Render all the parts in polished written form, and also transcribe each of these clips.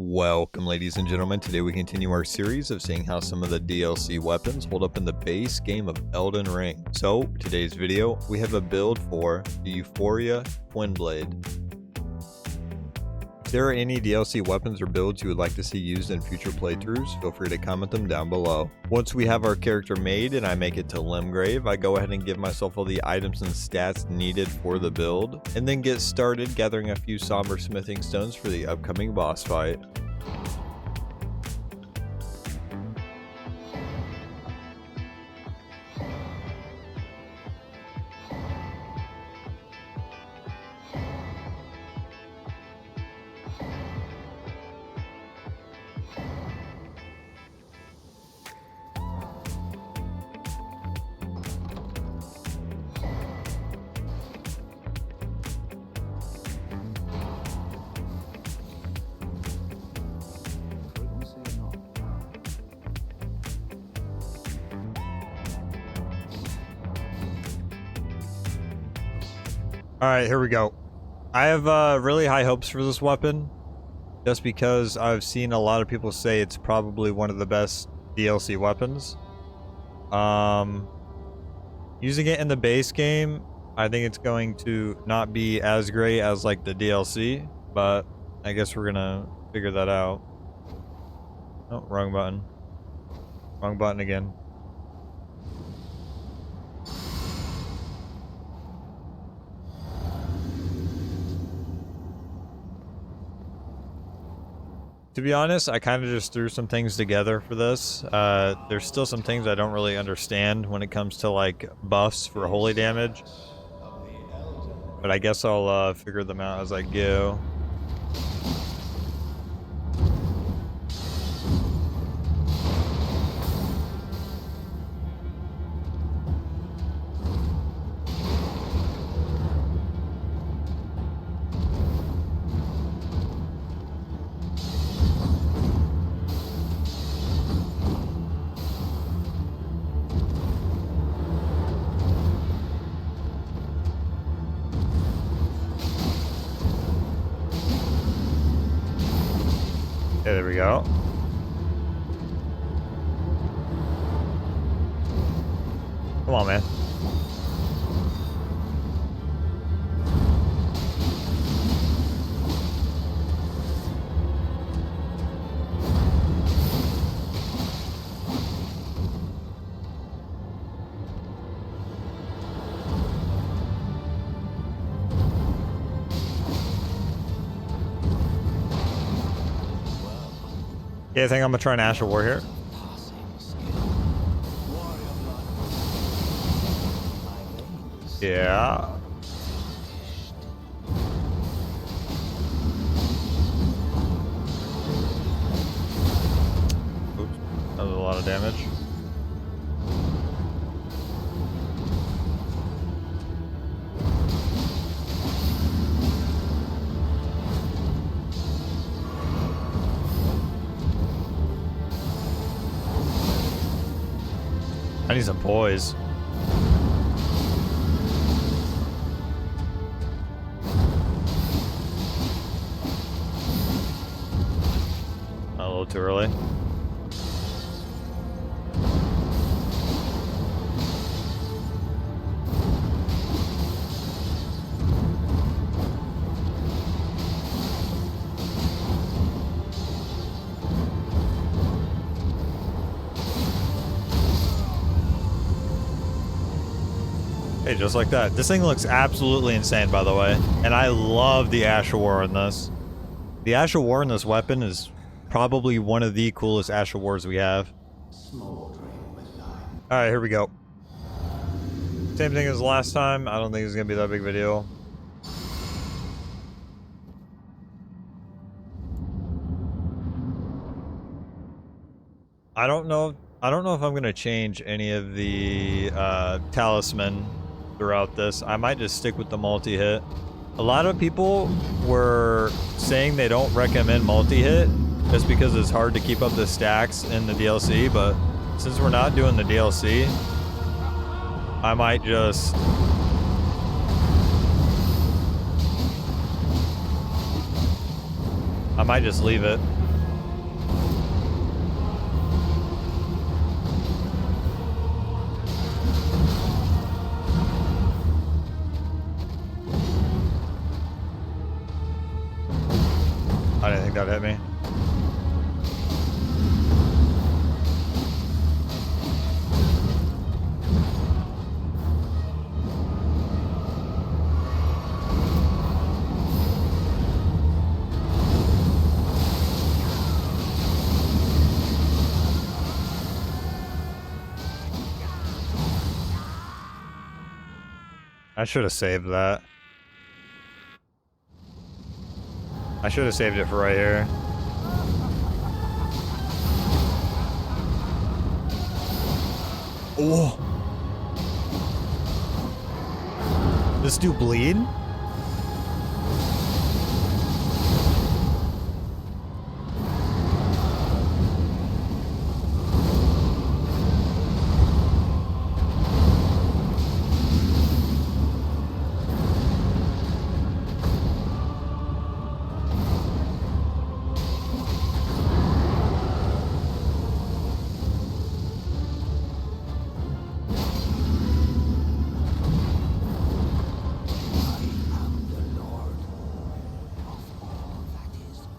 Welcome, ladies and gentlemen. Today we continue our series of seeing how some of the DLC weapons hold up in the base game of Elden Ring. So, today's video, we have a build for the Euphoria Twin Blade. If there are any DLC weapons or builds you would like to see used in future playthroughs, feel free to comment them down below. Once we have our character made and I make it to Limgrave, I go ahead and give myself all the items and stats needed for the build, and then get started gathering a few somber smithing stones for the upcoming boss fight. Alright, here we go. I have really high hopes for this weapon, just because I've seen a lot of people say it's probably one of the best DLC weapons. Using it in the base game, I think it's going to not be as great as like the DLC, but I guess we're gonna figure that out. Oh, wrong button. Wrong button again. To be honest, I kind of just threw some things together for this. There's still some things I don't really understand when it comes to like buffs for holy damage, but I guess I'll figure them out as I go. Yeah, there we go. Come on, man. Yeah, I think I'm gonna try an Asher War here. Yeah. Oops, that was a lot of damage. I need some poise. A little too early. Hey, just like that. This thing looks absolutely insane, by the way. And I love the Asher War in this. The Asher War in this weapon is probably one of the coolest Asher Wars we have. Alright, here we go. Same thing as last time. I don't think it's going to be that big of a deal. I don't know if I'm going to change any of the talisman throughout this. I might just stick with the multi-hit. A lot of people were saying they don't recommend multi-hit just because it's hard to keep up the stacks in the DLC, but since we're not doing the DLC, I might just leave it. knockout hit me. I should have saved that. I should have saved it for right here. Oh! This dude bleed?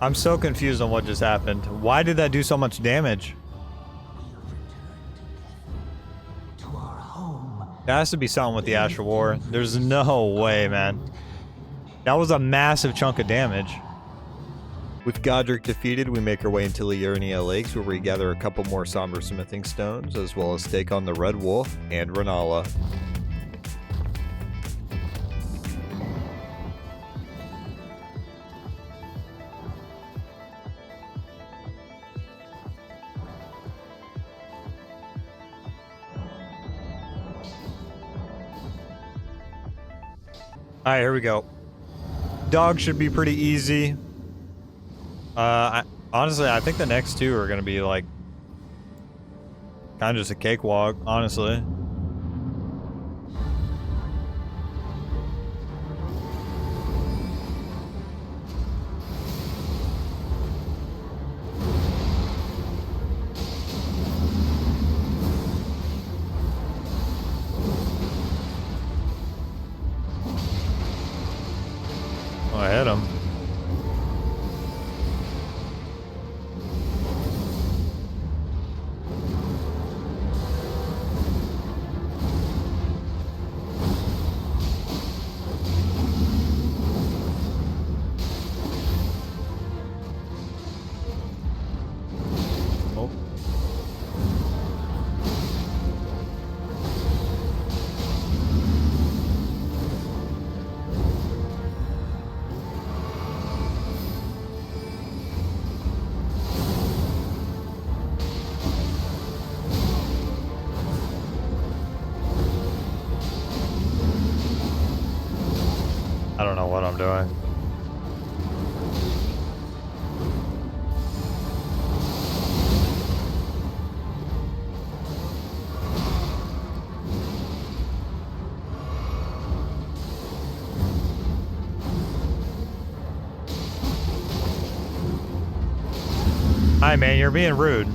I'm so confused on what just happened. Why did that do so much damage? There has to be something with the Astral War. There's no way, man. That was a massive chunk of damage. With Godrick defeated, we make our way into Liurnia Lakes, where we gather a couple more somber smithing stones, as well as take on the Red Wolf and Renala. Alright, here we go. Dog should be pretty easy. Honestly, I think the next two are gonna be like kind of just a cakewalk, honestly. Oh, I hit him. I don't know what I'm doing. Hi, man, you're being rude.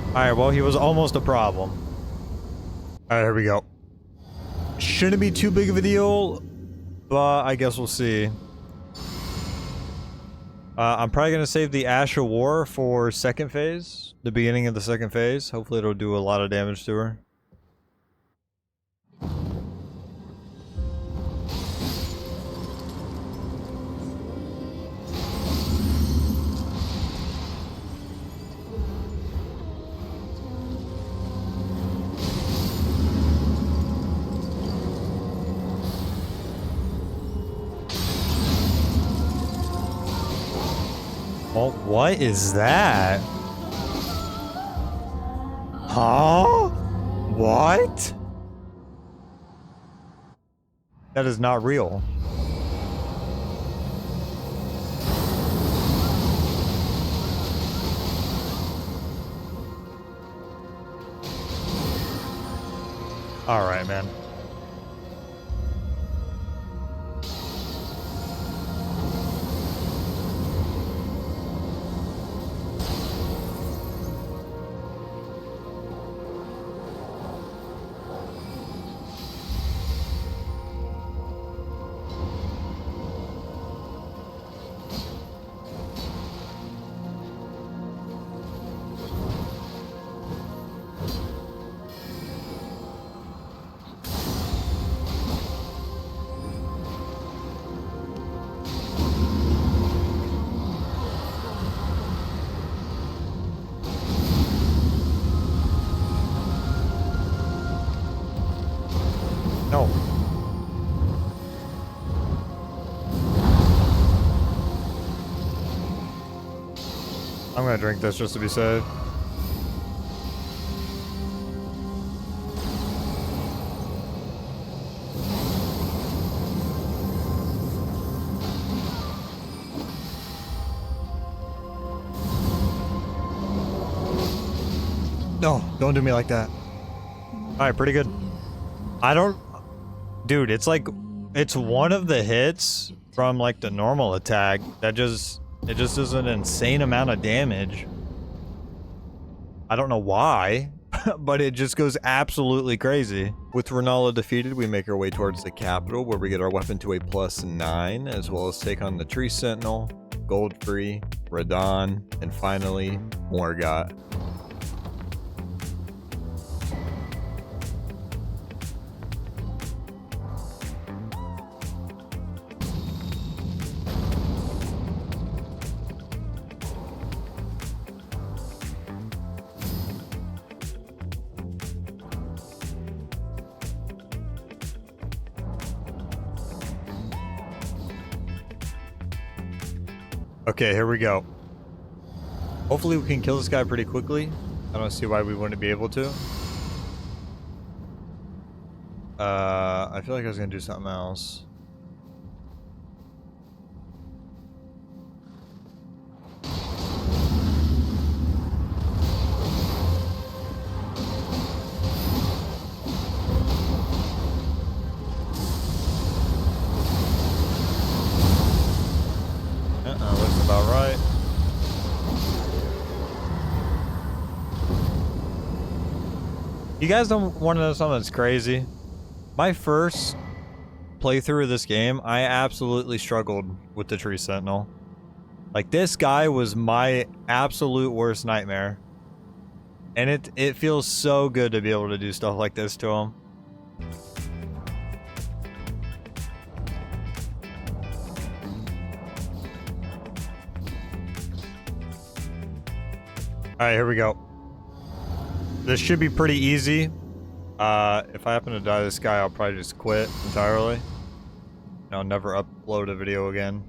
Alright, well, he was almost a problem. Alright, here we go. Shouldn't be too big of a deal, but I guess we'll see. I'm probably going to save the Astral War for second phase, the beginning of the second phase. Hopefully it'll do a lot of damage to her. Oh, what is that? Huh? What? That is not real. All right, man. I'm gonna drink this just to be safe. No, don't do me like that. Alright, pretty good. I don't... Dude, it's like... It's one of the hits from, like, the normal attack that just... It just does an insane amount of damage. I don't know why, but it just goes absolutely crazy. With Renala defeated, we make our way towards the capital, where we get our weapon to a +9, as well as take on the Tree Sentinel, Godrick, Radon, and finally, Margit. Okay, here we go. Hopefully we can kill this guy pretty quickly. I don't see why we wouldn't be able to. I feel like I was gonna do something else. Looks about right. You guys don't want to know something that's crazy? My first playthrough of this game, I absolutely struggled with the Tree Sentinel. Like, this guy was my absolute worst nightmare. And it feels so good to be able to do stuff like this to him. Alright, here we go. This should be pretty easy. If I happen to die to this guy, I'll probably just quit entirely. And I'll never upload a video again.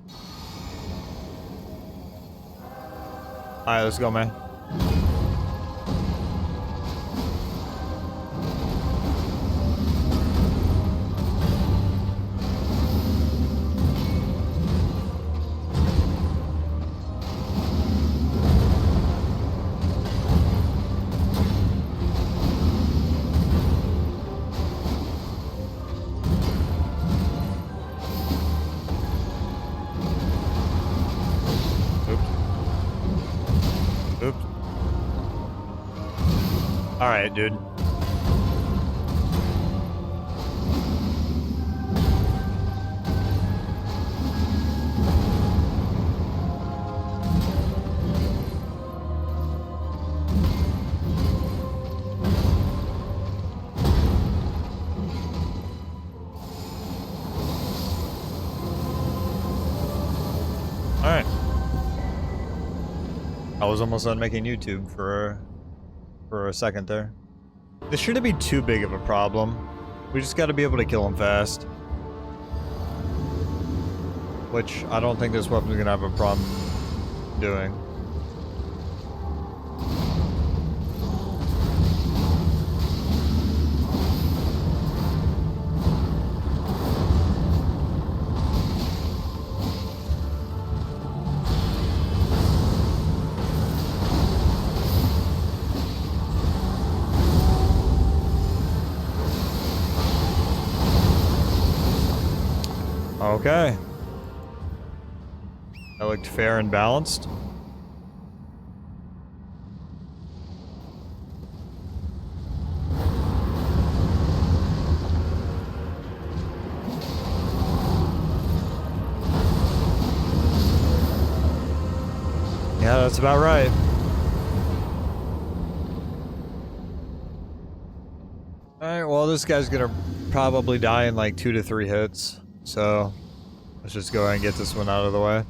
Alright, let's go, man. Oops. Alright, dude. Alright. I was almost done making YouTube for a second there. This shouldn't be too big of a problem. We just got to be able to kill him fast. Which I don't think this weapon's gonna have a problem doing. Okay. That looked fair and balanced. Yeah, that's about right. Alright, well, this guy's gonna probably die in like 2 to 3 hits. So, let's just go ahead and get this one out of the way.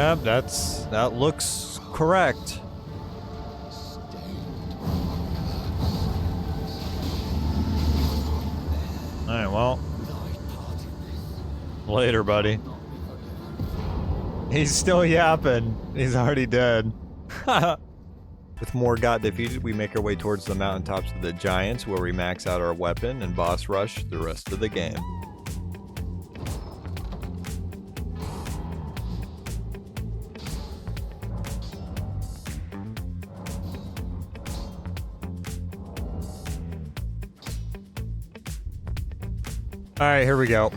Yeah, that looks correct. Alright, well. Later, buddy. He's still yapping. He's already dead. With Margit defeated, we make our way towards the mountaintops of the Giants, where we max out our weapon and boss rush the rest of the game. Alright, here we go.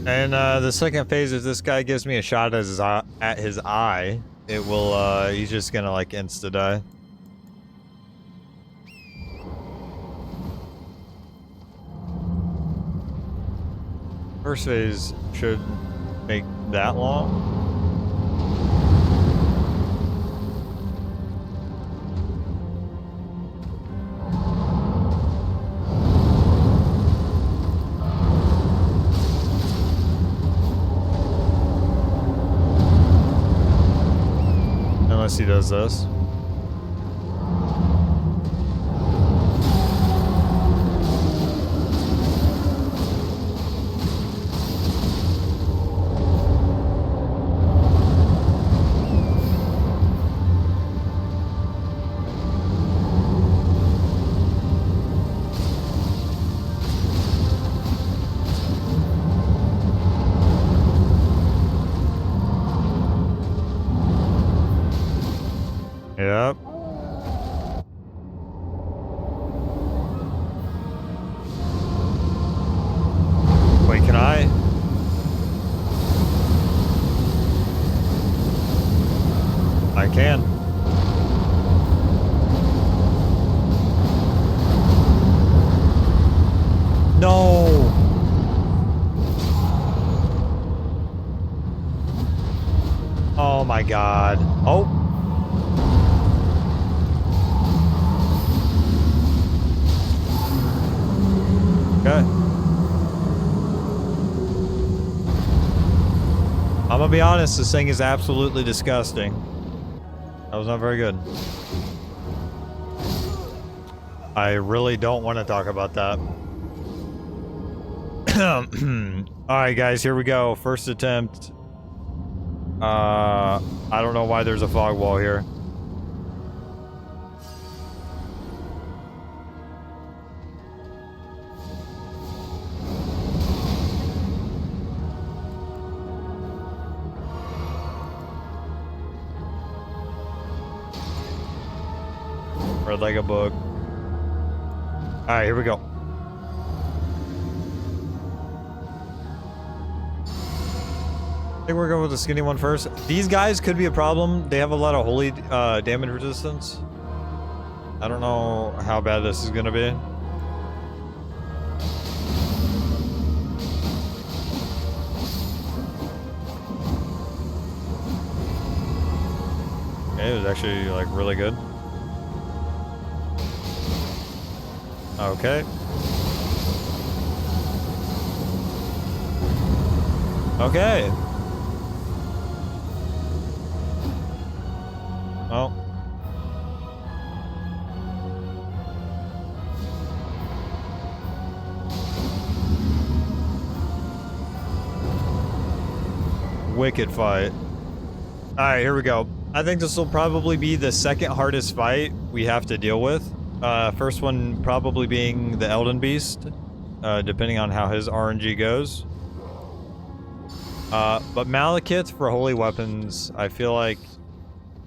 And the second phase, if this guy gives me a shot at his eye, it will, he's just gonna like insta-die. First phase should make that long. Unless he does this. Yep. Wait, can I? I can. No. Oh my God. Oh. Okay. I'm gonna be honest, this thing is absolutely disgusting. That was not very good. I really don't want to talk about that. Alright guys, here we go. First attempt. I don't know why there's a fog wall here. Read like a book. Alright, here we go. I think we're going with the skinny one first. These guys could be a problem. They have a lot of holy damage resistance. I don't know how bad this is gonna be. Okay, it was actually like really good. Okay. Okay. Oh. Wicked fight. Alright, here we go. I think this will probably be the second hardest fight we have to deal with. First one probably being the Elden Beast, depending on how his RNG goes. But Malekith for holy weapons, I feel like,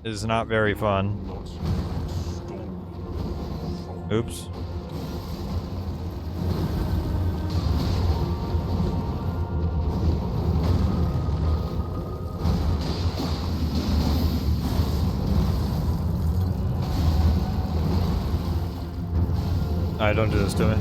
is not very fun. Oops. Alright, don't do this to me.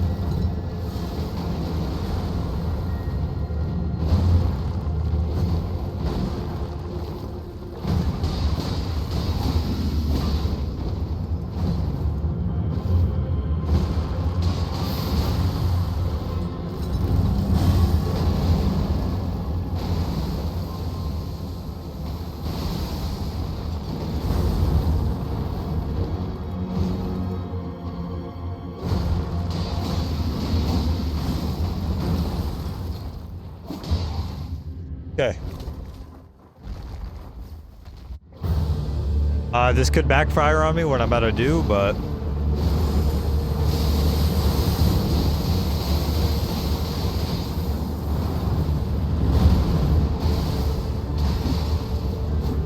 This could backfire on me, what I'm about to do, but...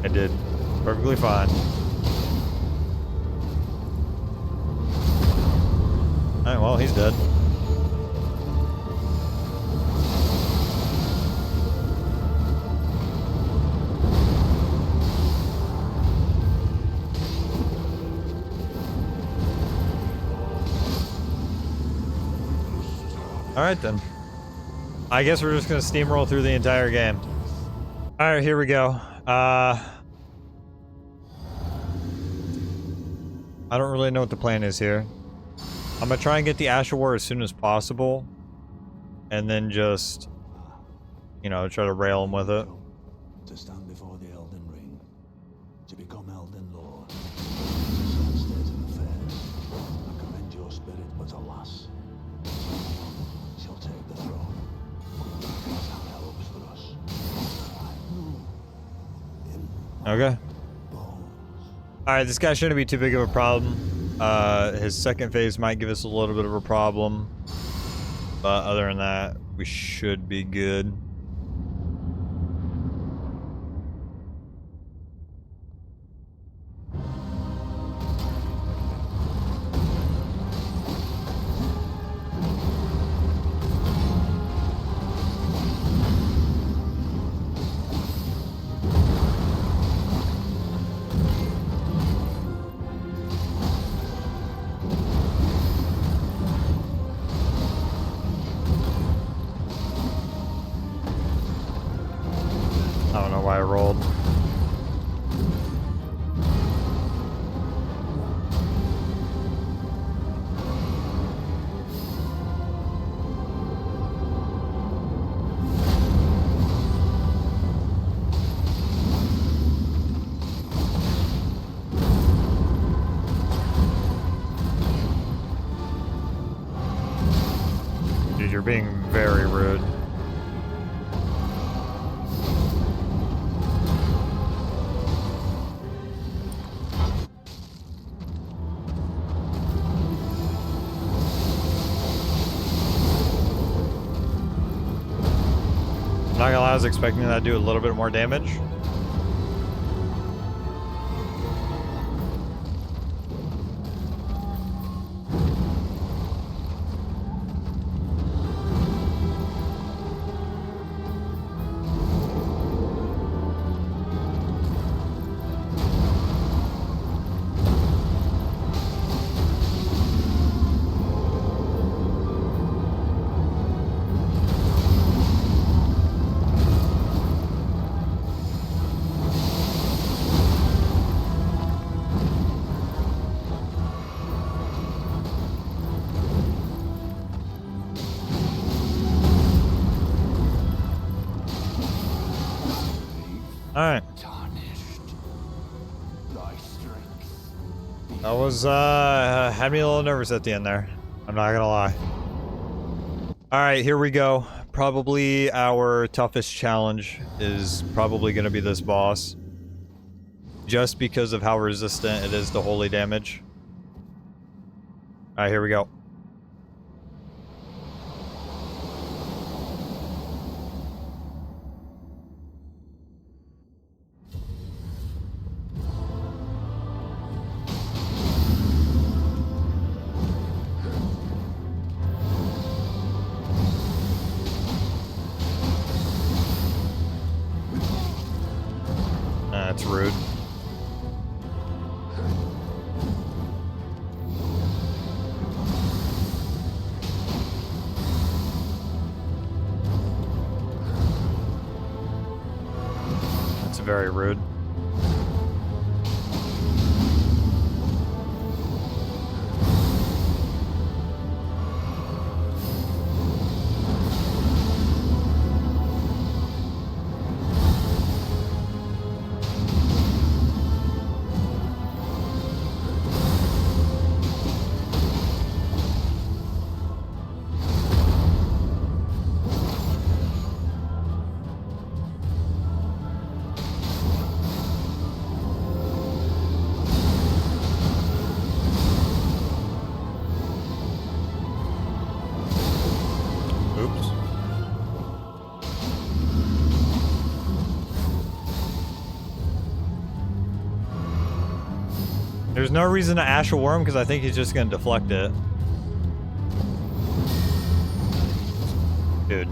I did. Perfectly fine. Alright, well, he's dead. Alright then. I guess we're just gonna steamroll through the entire game. Alright, here we go. I don't really know what the plan is here. I'm gonna try and get the Ash of War as soon as possible. And then just, you know, try to rail him with it. To stand before the Elden Ring. To become Elden Lord. Sad state of affairs. I commend your spirit, but alas. She'll take the throne. That helps for us. Okay. Alright, this guy shouldn't be too big of a problem. His second phase might give us a little bit of a problem. But other than that, we should be good. I don't know why I rolled. Dude, you're being very rude. Not gonna lie, I was expecting that to do a little bit more damage. Alright. That was, had me a little nervous at the end there. I'm not gonna lie. Alright, here we go. Probably our toughest challenge is probably gonna be this boss. Just because of how resistant it is to holy damage. Alright, here we go. That's rude. That's very rude. There's no reason to Ash a Worm because I think he's just gonna deflect it. Dude.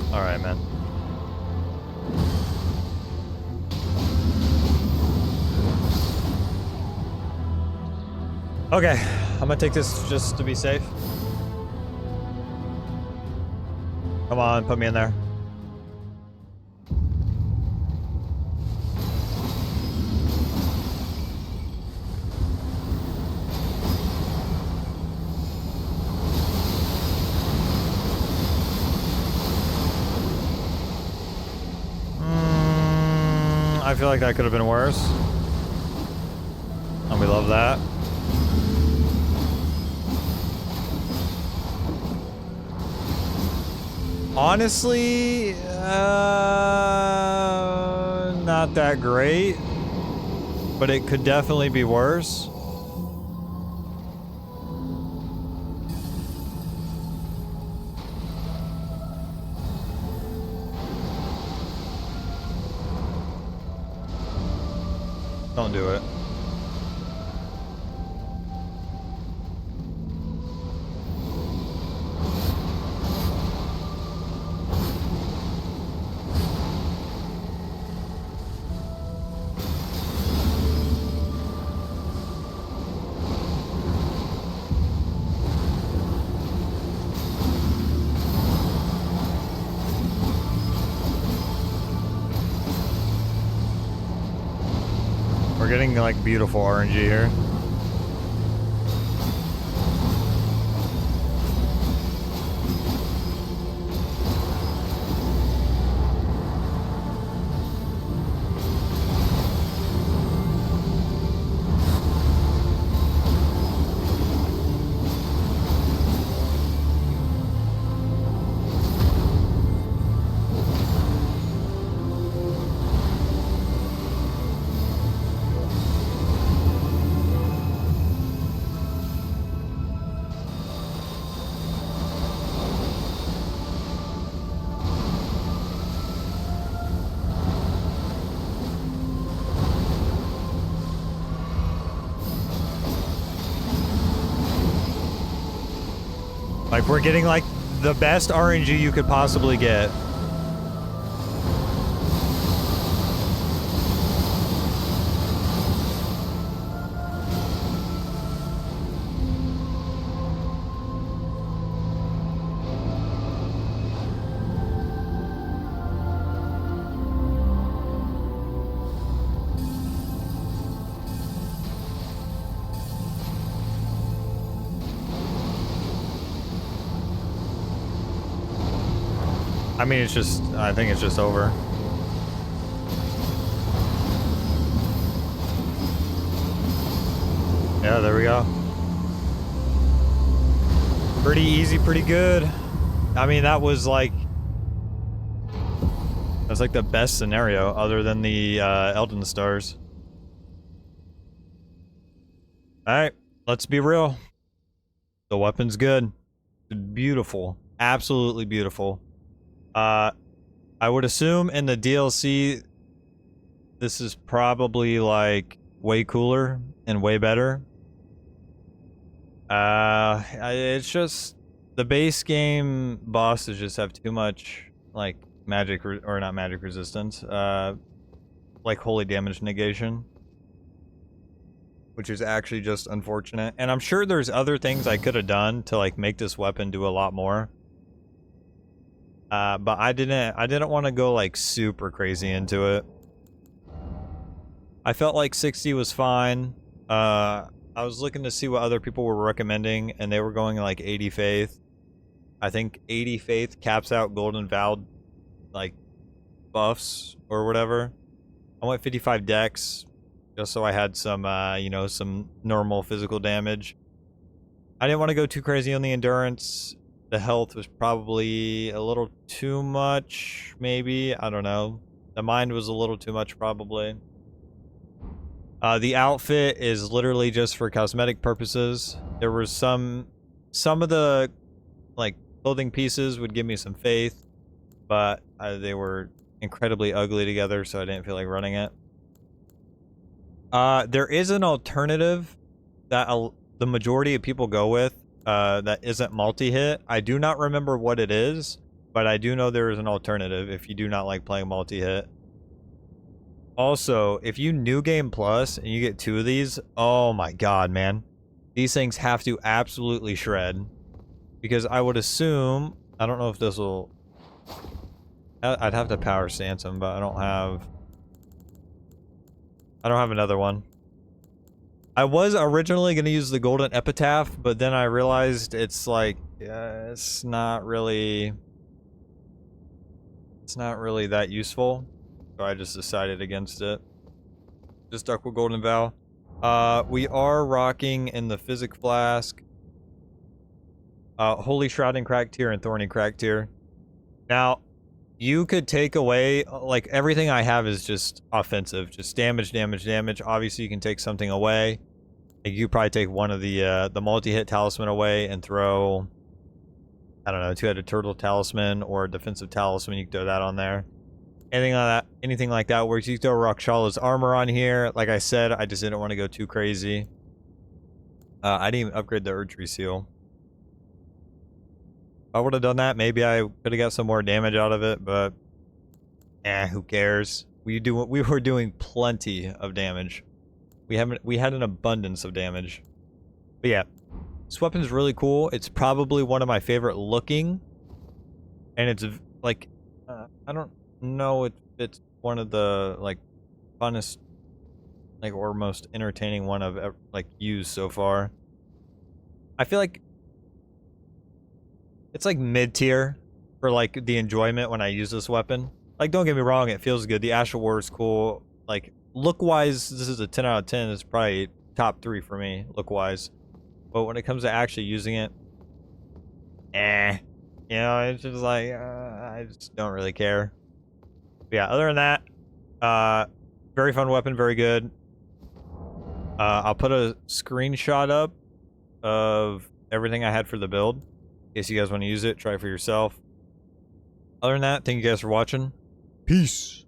Alright, man. Okay, I'm gonna take this just to be safe. Come on, put me in there. I feel like that could have been worse. And we love that. Honestly, not that great, but it could definitely be worse. Don't do it. We're getting like beautiful RNG here. Like, we're getting, like, the best RNG you could possibly get. I mean, it's just, I think it's just over. Yeah, there we go. Pretty easy, pretty good. I mean, that was like the best scenario other than the Elden stars. All right, let's be real. The weapon's good. Beautiful. Absolutely beautiful. I would assume in the DLC, this is probably like way cooler and way better. It's just the base game bosses just have too much like magic or not magic resistance, like holy damage negation, which is actually just unfortunate. And I'm sure there's other things I could have done to like make this weapon do a lot more. But I didn't want to go like super crazy into it. I felt like 60 was fine. I was looking to see what other people were recommending, and they were going like 80 faith. I think 80 faith caps out golden vow like buffs or whatever. I went 55 dex. just so I had some, you know, some normal physical damage. I didn't want to go too crazy on the endurance. The health was probably a little too much, maybe. I don't know. The mind was a little too much, probably. The outfit is literally just for cosmetic purposes. There was some of the, like, clothing pieces would give me some faith, but they were incredibly ugly together, so I didn't feel like running it. There is an alternative that the majority of people go with that isn't multi-hit. I do not remember what it is, but I do know there is an alternative if you do not like playing multi-hit. Also, if you new game plus and you get 2 of these, oh my god, man. These things have to absolutely shred. Because I would assume, I don't know if this will... I'd have to power stance them, but I don't have another one. I was originally going to use the golden epitaph, but then I realized it's like, it's not really that useful. So I just decided against it. Just stuck with golden vow. We are rocking in the physic flask. Holy shroud and crack tier and thorny crack tier. Now, you could take away, like, everything I have is just offensive. Just damage, damage, damage. Obviously, you can take something away. Like, you could probably take one of the multi-hit talisman away and throw, I don't know, 2-headed turtle talisman or defensive talisman. You can throw that on there. Anything like that works. You can throw Rakshala's armor on here. Like I said, I just didn't want to go too crazy. I didn't even upgrade the Erdtree seal. If I would have done that, maybe I could have got some more damage out of it, but who cares? We were doing plenty of damage. We had an abundance of damage. But yeah, this weapon is really cool. It's probably one of my favorite looking, and it's like I don't know if it's one of the like funnest, like, or most entertaining one I've ever like used so far. I feel like it's like mid-tier for like the enjoyment when I use this weapon. Like, don't get me wrong, it feels good. The Astral War is cool. Like, look-wise, this is a 10 out of 10. It's probably top 3 for me, look-wise. But when it comes to actually using it, you know, it's just like, I just don't really care. But yeah, other than that, very fun weapon, very good. I'll put a screenshot up of everything I had for the build. In case you guys want to use it, try it for yourself. Other than that, thank you guys for watching. Peace.